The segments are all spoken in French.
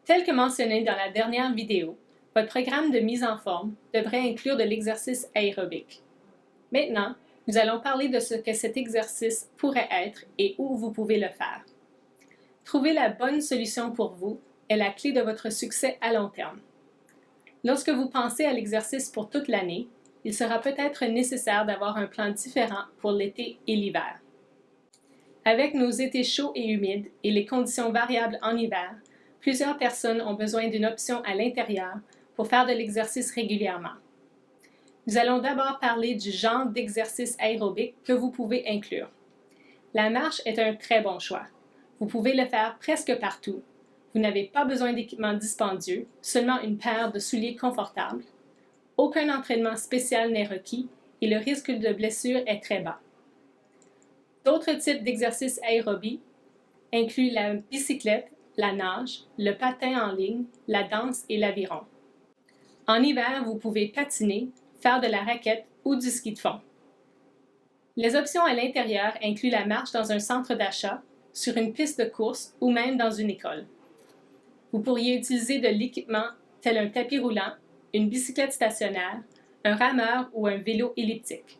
Tel que mentionné dans la dernière vidéo, votre programme de mise en forme devrait inclure de l'exercice aérobique. Maintenant, nous allons parler de ce que cet exercice pourrait être et où vous pouvez le faire. Trouver la bonne solution pour vous est la clé de votre succès à long terme. Lorsque vous pensez à l'exercice pour toute l'année, il sera peut-être nécessaire d'avoir un plan différent pour l'été et l'hiver. Avec nos étés chauds et humides et les conditions variables en hiver, plusieurs personnes ont besoin d'une option à l'intérieur pour faire de l'exercice régulièrement. Nous allons d'abord parler du genre d'exercice aérobique que vous pouvez inclure. La marche est un très bon choix. Vous pouvez le faire presque partout. Vous n'avez pas besoin d'équipement dispendieux, seulement une paire de souliers confortables. Aucun entraînement spécial n'est requis et le risque de blessure est très bas. D'autres types d'exercices aérobie incluent la bicyclette, la nage, le patin en ligne, la danse et l'aviron. En hiver, vous pouvez patiner, faire de la raquette ou du ski de fond. Les options à l'intérieur incluent la marche dans un centre d'achat, sur une piste de course ou même dans une école. Vous pourriez utiliser de l'équipement tel un tapis roulant, une bicyclette stationnaire, un rameur ou un vélo elliptique.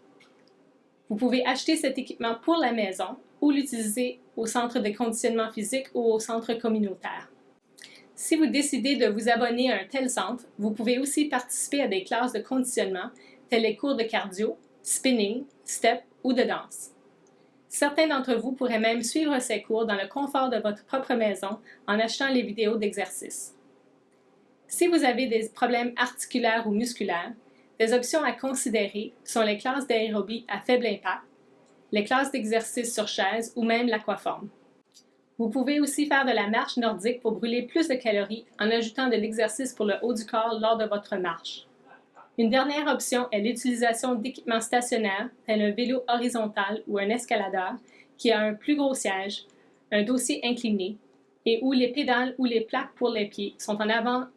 Vous pouvez acheter cet équipement pour la maison ou l'utiliser au centre de conditionnement physique ou au centre communautaire. Si vous décidez de vous abonner à un tel centre, vous pouvez aussi participer à des classes de conditionnement telles les cours de cardio, spinning, step ou de danse. Certains d'entre vous pourraient même suivre ces cours dans le confort de votre propre maison en achetant les vidéos d'exercice. Si vous avez des problèmes articulaires ou musculaires, des options à considérer sont les classes d'aérobie à faible impact, les classes d'exercice sur chaise ou même l'aquaforme. Vous pouvez aussi faire de la marche nordique pour brûler plus de calories en ajoutant de l'exercice pour le haut du corps lors de votre marche. Une dernière option est l'utilisation d'équipements stationnaires, tel un vélo horizontal ou un escaladeur, qui a un plus gros siège, un dossier incliné, et où les pédales ou les plaques pour les pieds sont en avant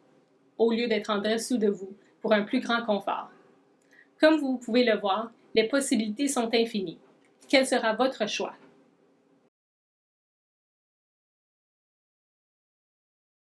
au lieu d'être en dessous de vous, pour un plus grand confort. Comme vous pouvez le voir, les possibilités sont infinies. Quel sera votre choix?